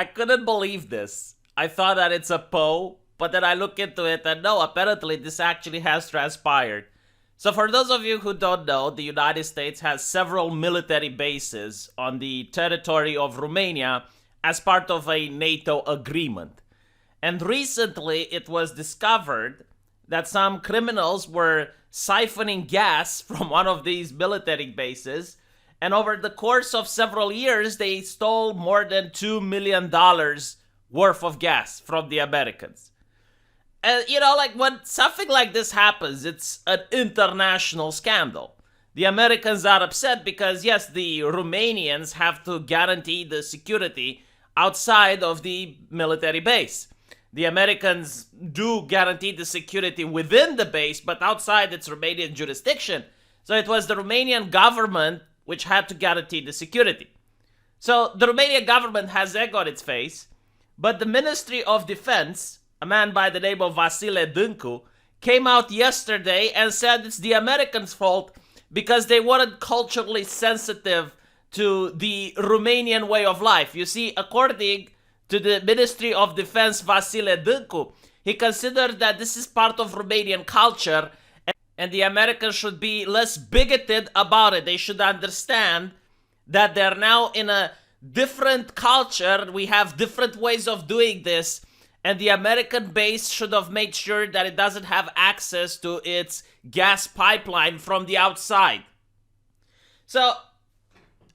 I couldn't believe this. I thought that it's a Poe, but then I look into it and no, apparently this actually has transpired. So for those of you who don't know, the United States has several military bases on the territory of Romania as part of a NATO agreement. And recently it was discovered that some criminals were siphoning gas from one of these military bases, and over the course of several years, they stole more than $2 million worth of gas from the Americans. And, like when something like this happens, it's an international scandal. The Americans are upset because, yes, the Romanians have to guarantee the security outside of the military base. The Americans do guarantee the security within the base, but outside its Romanian jurisdiction. So it was the Romanian government which had to guarantee the security. So the Romanian government has egg on its face, but the Ministry of Defense, a man by the name of Vasile Dâncu, came out yesterday and said it's the Americans' fault because they weren't culturally sensitive to the Romanian way of life. You see, according to the Ministry of Defense Vasile Dâncu, he considered that this is part of Romanian culture and the Americans should be less bigoted about it. They should understand that they're now in a different culture. We have different ways of doing this, and the American base should have made sure that it doesn't have access to its gas pipeline from the outside. So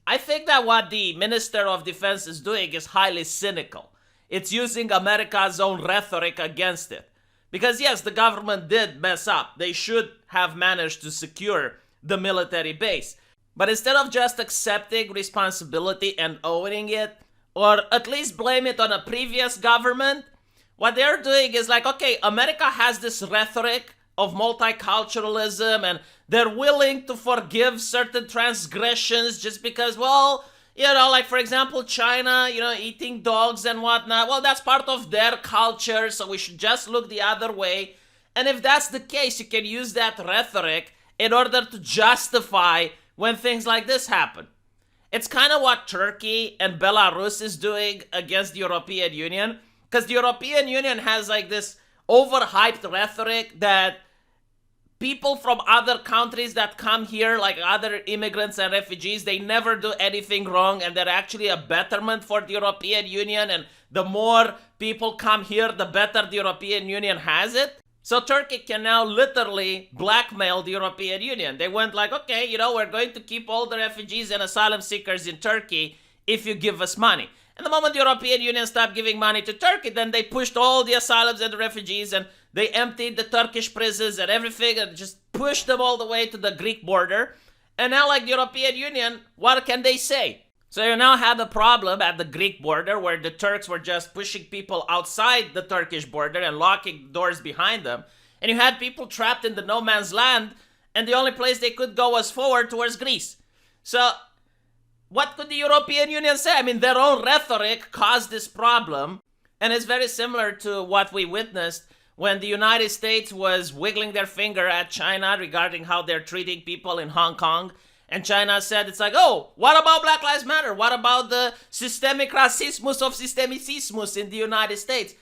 I think that what the Minister of Defense is doing is highly cynical. It's using America's own rhetoric against it. Because yes, the government did mess up. They should have managed to secure the military base. But instead of just accepting responsibility and owning it, or at least blame it on a previous government, what they're doing is like, okay, America has this rhetoric of multiculturalism and they're willing to forgive certain transgressions just because, well, like for example, China, eating dogs and whatnot. Well, that's part of their culture, so we should just look the other way. And if that's the case, you can use that rhetoric in order to justify when things like this happen. It's kind of what Turkey and Belarus is doing against the European Union, because the European Union has like this overhyped rhetoric that people from other countries that come here, like other immigrants and refugees, they never do anything wrong and they're actually a betterment for the European Union, and the more people come here, the better the European Union has it. So Turkey can now literally blackmail the European Union. They went like, okay, we're going to keep all the refugees and asylum seekers in Turkey if you give us money. And the moment the European Union stopped giving money to Turkey, then they pushed all the asylums and the refugees and they emptied the Turkish prisons and everything and just pushed them all the way to the Greek border. And now, like the European Union, what can they say? So you now have a problem at the Greek border where the Turks were just pushing people outside the Turkish border and locking doors behind them. And you had people trapped in the no man's land, and the only place they could go was forward towards Greece. So what could the European Union say? I mean, their own rhetoric caused this problem. And it's very similar to what we witnessed when the United States was wiggling their finger at China regarding how they're treating people in Hong Kong. And China said, it's like, oh, what about Black Lives Matter? What about the systemic racismus of systemicismus in the United States?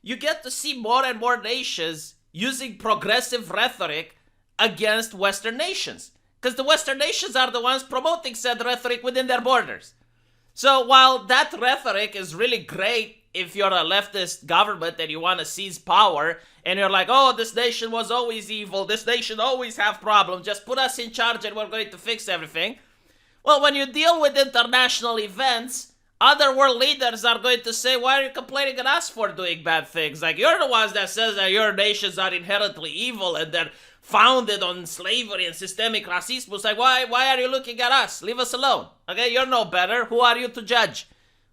You get to see more and more nations using progressive rhetoric against Western nations. Because the Western nations are the ones promoting said rhetoric within their borders. So while that rhetoric is really great if you're a leftist government and you want to seize power, and you're like, oh, this nation was always evil, this nation always have problems, just put us in charge and we're going to fix everything. Well, when you deal with international events, other world leaders are going to say, why are you complaining at us for doing bad things? Like, you're the ones that says that your nations are inherently evil and they're founded on slavery and systemic racism. It's like, why are you looking at us? Leave us alone. Okay, you're no better. Who are you to judge?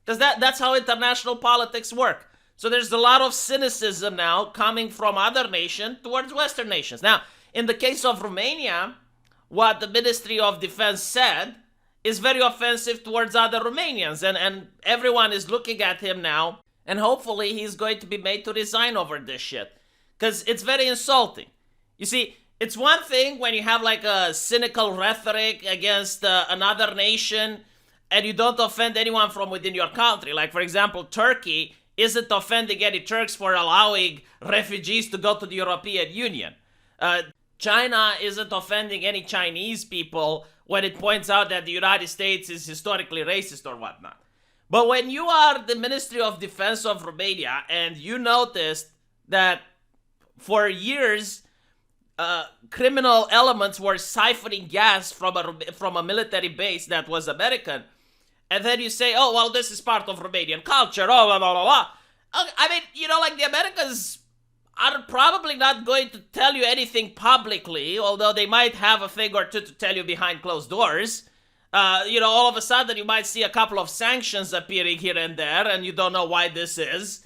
Because that's how international politics work. So there's a lot of cynicism now coming from other nations towards Western nations. Now, in the case of Romania, what the Ministry of Defense said is very offensive towards other Romanians. And everyone is looking at him now, and hopefully he's going to be made to resign over this shit. Because it's very insulting. You see, it's one thing when you have like a cynical rhetoric against another nation, and you don't offend anyone from within your country. Like, for example, Turkey isn't offending any Turks for allowing refugees to go to the European Union. China isn't offending any Chinese people when it points out that the United States is historically racist or whatnot. But when you are the Ministry of Defense of Romania and you noticed that for years criminal elements were siphoning gas from a military base that was American, and then you say, oh, well, this is part of Romanian culture, oh, blah, blah, blah, blah. I mean, you know, like the Americans are probably not going to tell you anything publicly, although they might have a thing or two to tell you behind closed doors. You know, all of a sudden you might see a couple of sanctions appearing here and there, and you don't know why this is.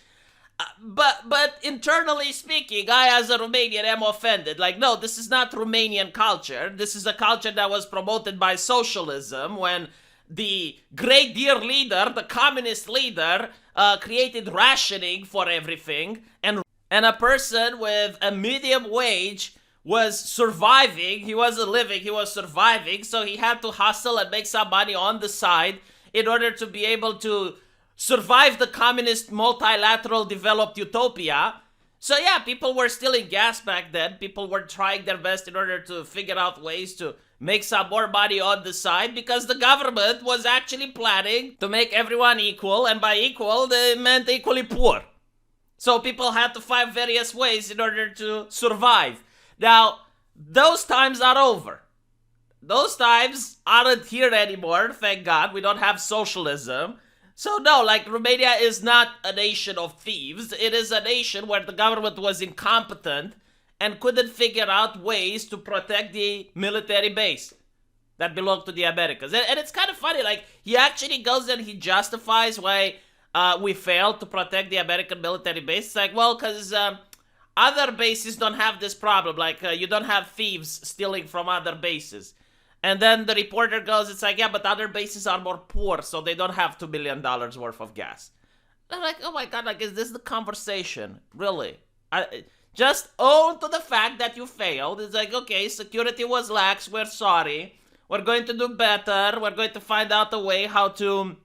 But internally speaking, I as a Romanian am offended. Like, no, this is not Romanian culture. This is a culture that was promoted by socialism when the great dear leader, the communist leader, created rationing for everything, and a person with a medium wage was surviving. He wasn't living, he was surviving, so he had to hustle and make some money on the side in order to be able to survive the communist multilateral developed utopia. So yeah, people were stealing gas back then. People were trying their best in order to figure out ways to make some more money on the side because the government was actually planning to make everyone equal, and by equal, they meant equally poor. So people had to find various ways in order to survive. Now, those times are over. Those times aren't here anymore, thank God. We don't have socialism. So no, like, Romania is not a nation of thieves. It is a nation where the government was incompetent and couldn't figure out ways to protect the military base that belonged to the Americans. And it's kind of funny, like, he actually goes and he justifies why we failed to protect the American military base. It's like, well, because other bases don't have this problem. Like, you don't have thieves stealing from other bases. And then the reporter goes, it's like, yeah, but other bases are more poor, so they don't have $2 million worth of gas. And I'm like, oh my God, like, is this the conversation? Really? Just own to the fact that you failed. It's like, okay, security was lax, we're sorry. We're going to do better. We're going to find out a way how to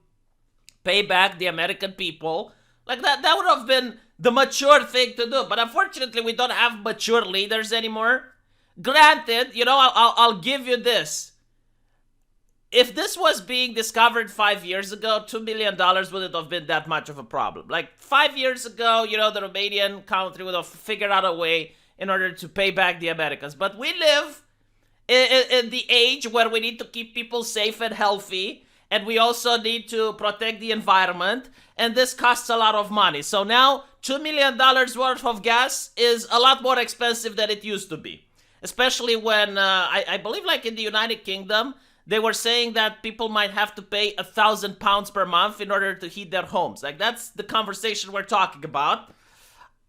pay back the American people. Like, that would have been the mature thing to do. But unfortunately, we don't have mature leaders anymore. Granted, you know, I'll give you this. If this was being discovered 5 years ago, $2 million wouldn't have been that much of a problem. Like, 5 years ago, you know, the Romanian country would have figured out a way in order to pay back the Americans. But we live in the age where we need to keep people safe and healthy, and we also need to protect the environment, and this costs a lot of money. So now, $2 million worth of gas is a lot more expensive than it used to be. Especially when, I believe, like, in the United Kingdom, they were saying that people might have to pay £1,000 per month in order to heat their homes. Like, that's the conversation we're talking about.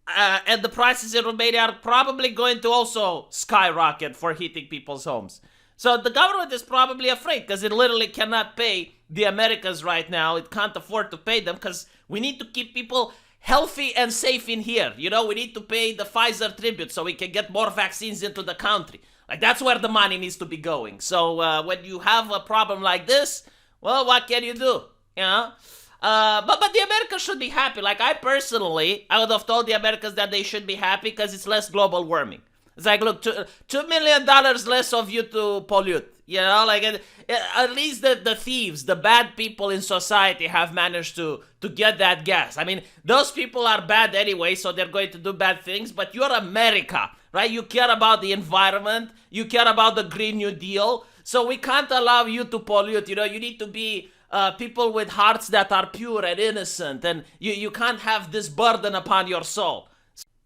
And the prices in Romania are probably going to also skyrocket for heating people's homes. So the government is probably afraid because it literally cannot pay the Americans right now. It can't afford to pay them because we need to keep people healthy and safe in here. You know, we need to pay the Pfizer tribute so we can get more vaccines into the country. Like, that's where the money needs to be going. So when you have a problem like this, well, what can you do? You know? But the Americans should be happy. Like, I would have told the Americans that they should be happy because it's less global warming. It's like, look, $2 million less of you to pollute. You know, like, at least the thieves, the bad people in society have managed to get that gas. I mean, those people are bad anyway, so they're going to do bad things, but you're America, right? You care about the environment, you care about the Green New Deal, so we can't allow you to pollute. You know, you need to be people with hearts that are pure and innocent, and you can't have this burden upon your soul.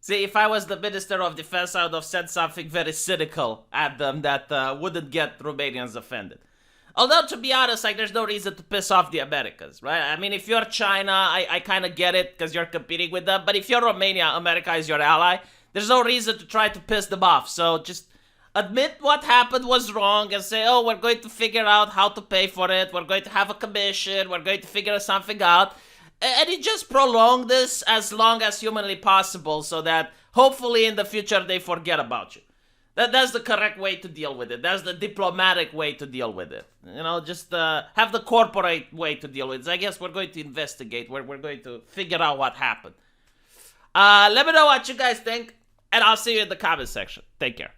See, if I was the Minister of Defense, I would have said something very cynical at them that wouldn't get Romanians offended. Although, to be honest, like, there's no reason to piss off the Americans, right? I mean, if you're China, I kind of get it because you're competing with them. But if you're Romania, America is your ally. There's no reason to try to piss them off. So just admit what happened was wrong and say, oh, we're going to figure out how to pay for it. We're going to have a commission. We're going to figure something out. And you just prolong this as long as humanly possible so that hopefully in the future they forget about you. That's the correct way to deal with it. That's the diplomatic way to deal with it. Just have the corporate way to deal with it. I guess we're going to investigate. We're going to figure out what happened. Let me know what you guys think, and I'll see you in the comment section. Take care.